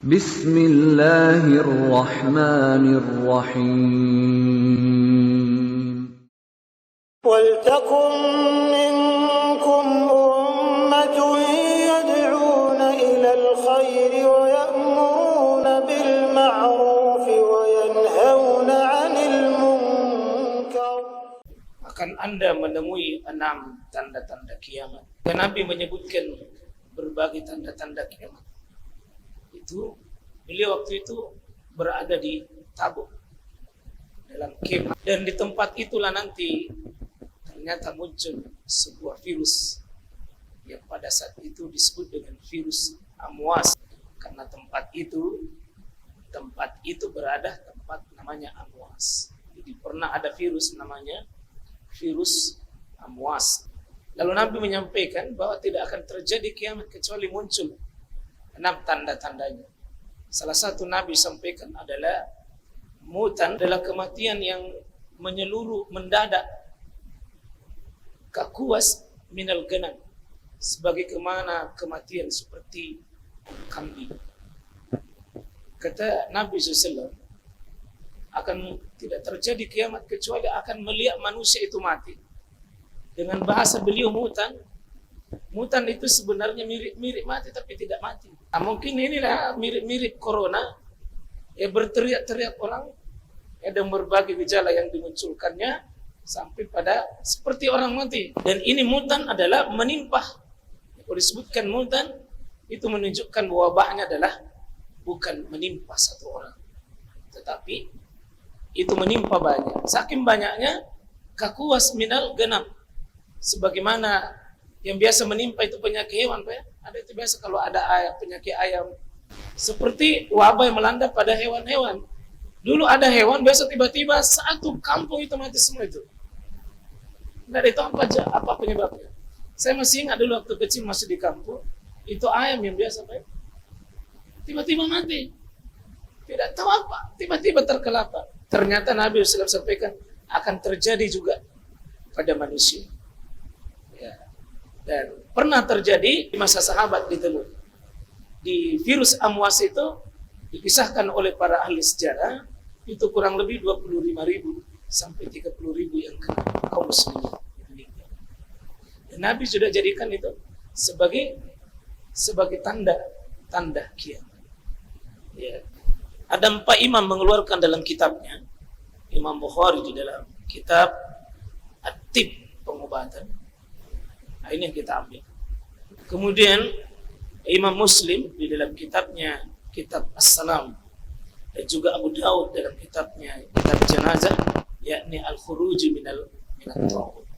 Bismillahirrahmanirrahim. وَلْتَكُنْ مِنْكُمْ أُمَّةٌ يَدْعُونَ إِلَى الْخَيْرِ وَيَأْمُرُونَ بِالْمَعْرُوفِ وَيَنْهَوْنَ عَنِ الْمُنْكَرِ. Akan Anda menemui 6 tanda-tanda kiamat. Dan Nabi menyebutkan berbagai tanda-tanda kiamat. Beliau waktu itu berada di Tabuk dalam kemah, dan di tempat itulah nanti ternyata muncul sebuah virus yang pada saat itu disebut dengan virus Amwas, karena tempat itu berada tempat namanya Amwas. Jadi pernah ada virus namanya virus Amwas. Lalu Nabi menyampaikan bahwa tidak akan terjadi kiamat kecuali muncul 6 tanda-tandanya. Salah satu Nabi sampaikan adalah mutan, adalah kematian yang menyeluruh, mendadak, kakuas minal ganam, sebagai kematian seperti kambing. Kata Nabi SAW, akan tidak terjadi kiamat kecuali akan melihat manusia itu mati. Dengan bahasa beliau mutan itu sebenarnya mirip-mirip mati tapi tidak mati. Mungkin inilah mirip-mirip corona, berteriak-teriak orang, dan berbagai gejala yang dimunculkannya sampai pada seperti orang mati. Dan ini mutan adalah menimpah. Kalau disebutkan mutan, itu menunjukkan wabahnya adalah bukan menimpa satu orang, tetapi itu menimpa banyak. Saking banyaknya, kakuas minal ganam, sebagaimana yang biasa menimpa itu penyakit hewan, Pak. Ada itu biasa kalau ada penyakit ayam, seperti wabah yang melanda pada hewan-hewan. Dulu ada hewan, biasa tiba-tiba satu kampung itu mati semua itu. Tidak ada itu apa penyebabnya. Saya masih ingat dulu waktu kecil masih di kampung, itu ayam yang biasa, Pak, tiba-tiba mati. Tidak tahu apa, tiba-tiba terkelapa. Ternyata Nabi SAW sampaikan akan terjadi juga pada manusia. Dan pernah terjadi di masa sahabat di Teluk. Di virus Amwas itu dikisahkan oleh para ahli sejarah, itu kurang lebih 25.000 sampai 30.000 yang kena kaum muslimin. Dan Nabi sudah jadikan itu sebagai tanda kiamat. Ya. Ada 4 imam mengeluarkan dalam kitabnya. Imam Bukhari di dalam kitab At-Tib, pengobatan. Nah, ini yang kita ambil. Kemudian Imam Muslim di dalam kitabnya Kitab As-Salam, dan juga Abu Daud dalam kitabnya Kitab Janazah, yakni Al-Khuruj minal Tawud.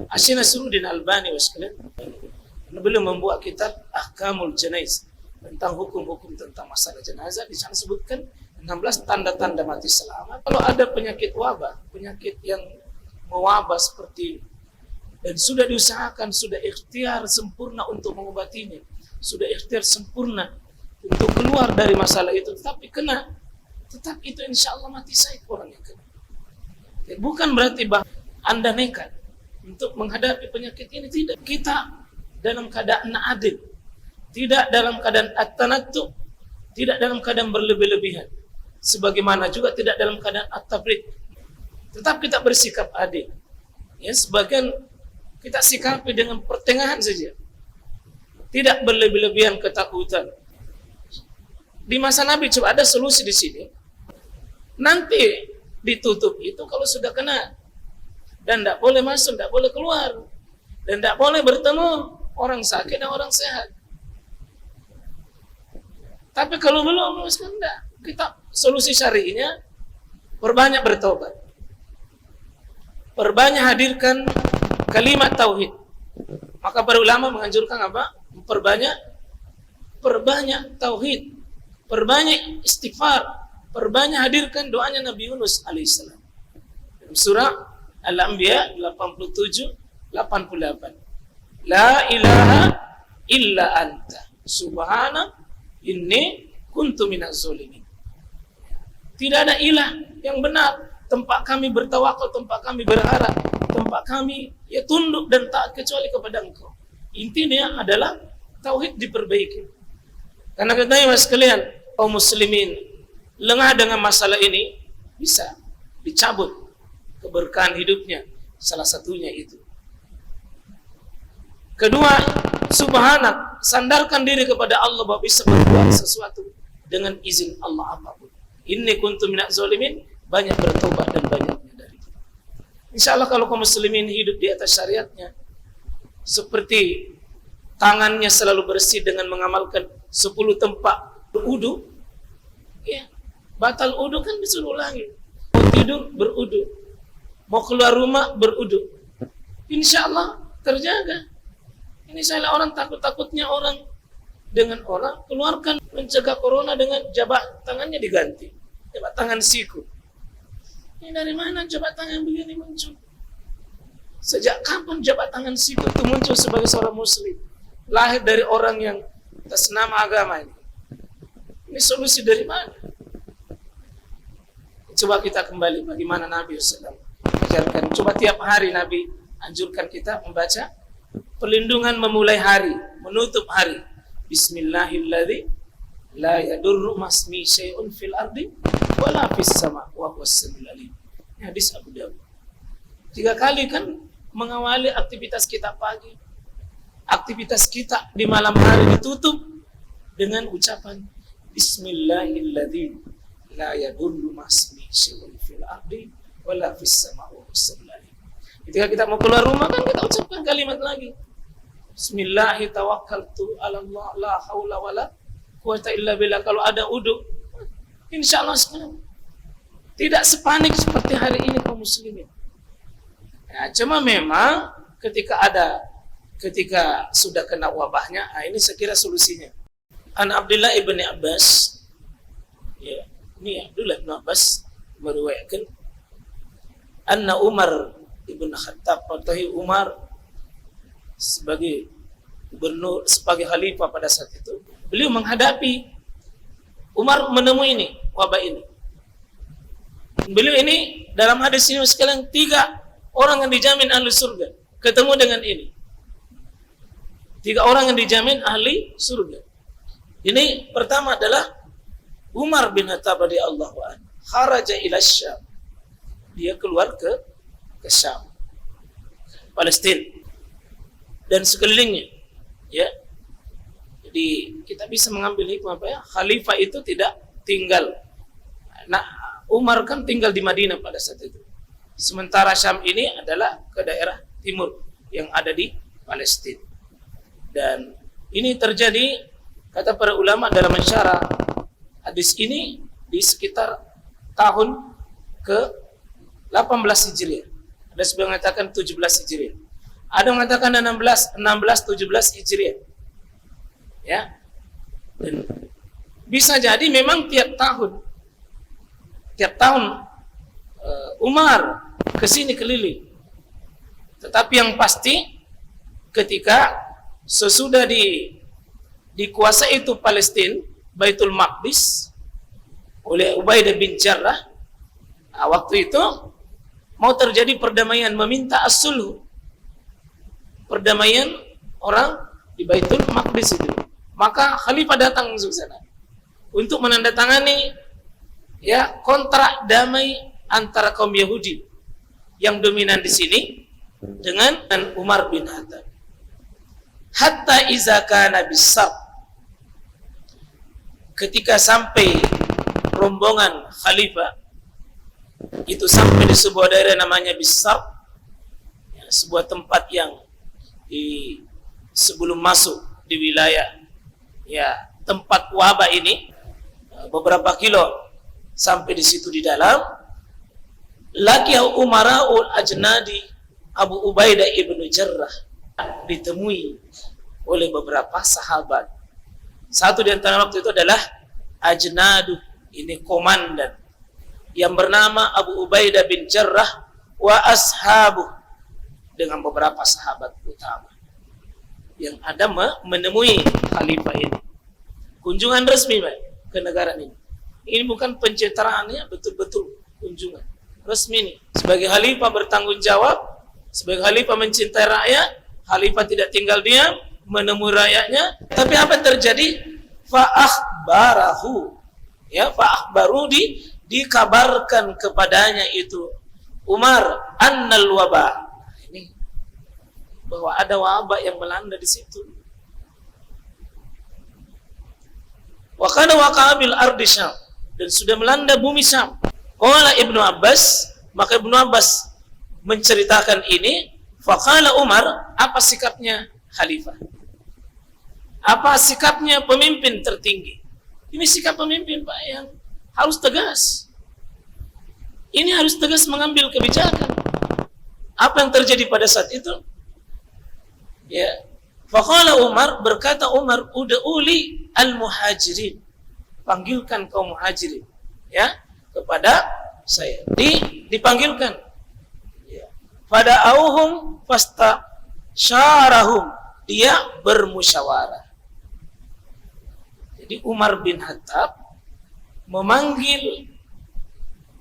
Asy Nasruddin Albani wasekalian, beliau membuat kitab Ahkamul Janaiz, tentang hukum-hukum tentang masalah jenazah. Di sana sebutkan 16 tanda-tanda mati selamat. Kalau ada penyakit wabah, penyakit yang mewabah seperti, dan sudah diusahakan, sudah ikhtiar sempurna untuk mengobatinya, sudah ikhtiar sempurna untuk keluar dari masalah itu, tetapi kena, tetap itu insya Allah mati syahid orang yang kena. Bukan berarti Anda nekat untuk menghadapi penyakit ini, tidak. Kita dalam keadaan adil, tidak dalam keadaan at-tanattu, tidak dalam keadaan berlebih-lebihan, sebagaimana juga tidak dalam keadaan at-tabrid. Tetap kita bersikap adil. Ya, sebagian kita sikapi dengan pertengahan saja, tidak berlebih-lebihan ketakutan. Di masa Nabi coba ada solusi di sini. Nanti ditutup itu kalau sudah kena, dan tidak boleh masuk, tidak boleh keluar, dan tidak boleh bertemu orang sakit dan orang sehat. Tapi kalau belum, tidak. Kita solusi syari'inya perbanyak bertobat, perbanyak hadirkan kalimat tauhid. Maka para ulama menganjurkan apa? Perbanyak tauhid, perbanyak istighfar, perbanyak hadirkan doanya Nabi Yunus alaihissalam. Dalam surah Al-Anbiya 87-88. La ilaha illa anta subhana inni kuntu minaz zalimin. Tidak ada ilah yang benar, tempat kami bertawakal, tempat kami berharap, tempat kami tunduk dan taat kecuali kepada Engkau. Intinya adalah tauhid diperbaiki. Karena katanya mas sekalian, kaum muslimin lengah dengan masalah ini, bisa dicabut keberkahan hidupnya. Salah satunya itu. Kedua, subhanak, sandarkan diri kepada Allah bahwa bisa berbuat sesuatu dengan izin Allah apapun. Inni kuntum minaz zalimin, banyak bertobat dan banyaknya dari itu. Insyaallah kalau kaum muslimin hidup di atas syariatnya, seperti tangannya selalu bersih dengan mengamalkan 10 tempat berudu, ya, batal udu kan disuruh ulangi. Mau tidur berudu, mau keluar rumah berudu, insyaallah terjaga. Ini saya orang takut-takutnya orang dengan orang keluarkan mencegah corona dengan jabat tangannya diganti, jabat tangan siku. Ini dari mana jabat tangan begini muncul? Sejak kapan jabat tangan siku itu muncul sebagai seorang muslim? Lahir dari orang yang atas nama agama ini. Ini solusi dari mana? Coba kita kembali bagaimana Nabi SAW ajarkan. Coba tiap hari Nabi anjurkan kita membaca perlindungan memulai hari, menutup hari. Bismillahilladzi la yadurru masmi syai'un fil ardi wala fis sama wa huwas samiul alim. Hadis Abu Dawud. 3 kali kan mengawali aktivitas kita pagi. Aktivitas kita di malam hari ditutup dengan ucapan Bismillahilladzi la yadurru masmi syai'un fil ardi wala fis sama wa huwas samiul alim. Ketika kita mau keluar rumah kan kita ucapkan kalimat lagi. Bismillahi tawakkaltu ala Allah la haula wala quwata illa billah. Kalau ada uduk, insyaallah sekarang tidak sepanik seperti hari ini kaum muslimin. Ya, cuma memang ketika sudah kena wabahnya, ini saya kira solusinya. An Abdullah ibn Abbas, ya, ini Abdullah ibn Abbas meriwayatkan anna Umar ibn Khattab, atau Umar sebagai gubernur, sebagai khalifah pada saat itu, beliau menghadapi, Umar menemui ini, wabah ini. Beliau ini dalam hadis ini sekalian 3 orang yang dijamin ahli surga ketemu dengan ini. 3 orang yang dijamin ahli surga. Ini pertama adalah Umar bin Khattab radhiyallahu anhu, kharaja ila Syam. Dia keluar ke Syam, Palestina dan sekelilingnya, ya. Jadi kita bisa mengambil hikmah apa ya? Khalifah itu tidak tinggal. Nah, Umar kan tinggal di Madinah pada saat itu. Sementara Syam ini adalah ke daerah timur yang ada di Palestina. Dan ini terjadi, kata para ulama dalam mensyarah hadis ini, di sekitar tahun ke-18 Hijriah. Ada sebagian mengatakan 17 Hijriah. Ada yang mengatakan 17 Hijriah. Ya. Dan bisa jadi memang tiap tahun Umar ke sini keliling. Tetapi yang pasti ketika sesudah dikuasai itu Palestina, Baitul Maqdis oleh Ubaidah bin Jarrah, waktu itu mau terjadi perdamaian, meminta as-sulh, perdamaian orang di Baitul Maqdis itu. Maka khalifah datang ke sana untuk menandatangani, ya, kontrak damai antara kaum Yahudi yang dominan di sini dengan Umar bin Khattab. Hatta iza kana bis-Sab, ketika sampai rombongan khalifah itu sampai di sebuah daerah namanya Bis-Sab, ya, sebuah tempat yang sebelum masuk di wilayah, ya, tempat wabah ini, beberapa kilo sampai di situ di dalam, laqiya umara'ul ajnadi Abu Ubaidah ibnu Jarrah, ditemui oleh beberapa sahabat. Satu di antara waktu itu adalah ajnadu, ini komandan yang bernama Abu Ubaidah bin Jarrah wa ashabu, dengan beberapa sahabat utama yang ada menemui khalifah ini. Kunjungan resmi, Pak, ke negara ini. Ini bukan pencitraannya, betul-betul kunjungan resmi ini. Sebagai khalifah bertanggung jawab, sebagai khalifah mencintai rakyat, khalifah tidak tinggal diam, menemui rakyatnya. Tapi apa yang terjadi? Fa akhbarahu Ya, baru dikabarkan kepadanya itu Umar annal waba. Ini bahwa ada wabah yang melanda di situ. Wa kana waqa'a bil ardi Syam, dan sudah melanda bumi Syam. Qala Ibnu Abbas, maka Ibnu Abbas menceritakan ini. Faqala Umar, apa sikapnya khalifah? Apa sikapnya pemimpin tertinggi? Ini sikap pemimpin, Pak, yang harus tegas. Ini harus tegas mengambil kebijakan. Apa yang terjadi pada saat itu? Ya. Faqala Umar, berkata Umar, ud'uli al-muhajirin. Panggilkan kaum muhajirin, ya, kepada saya. Dipanggilkan. Ya. Fada'auhum fastasyarahum. Dia bermusyawarah. Jadi Umar bin Khattab memanggil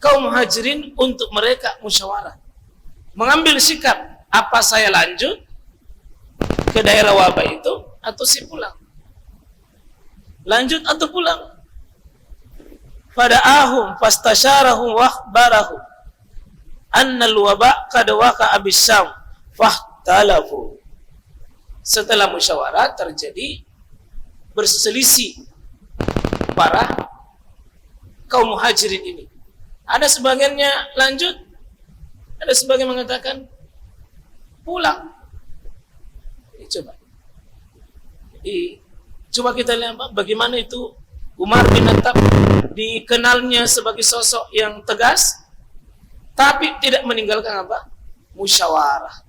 kaum muhajirin untuk mereka musyawarah, mengambil sikap, apa saya lanjut ke daerah wabah itu atau si pulang, lanjut atau pulang. Fada'ahum fastasyarahum wakhbarahum annal waba' qad waqa'a bis-Syam fahtalafu. Setelah musyawarah terjadi berselisih para kaum muhajirin ini. Ada sebagiannya lanjut, ada sebagian mengatakan pulang. Coba. Coba kita lihat bagaimana itu Umar bin Khattab dikenalnya sebagai sosok yang tegas, tapi tidak meninggalkan apa? Musyawarah.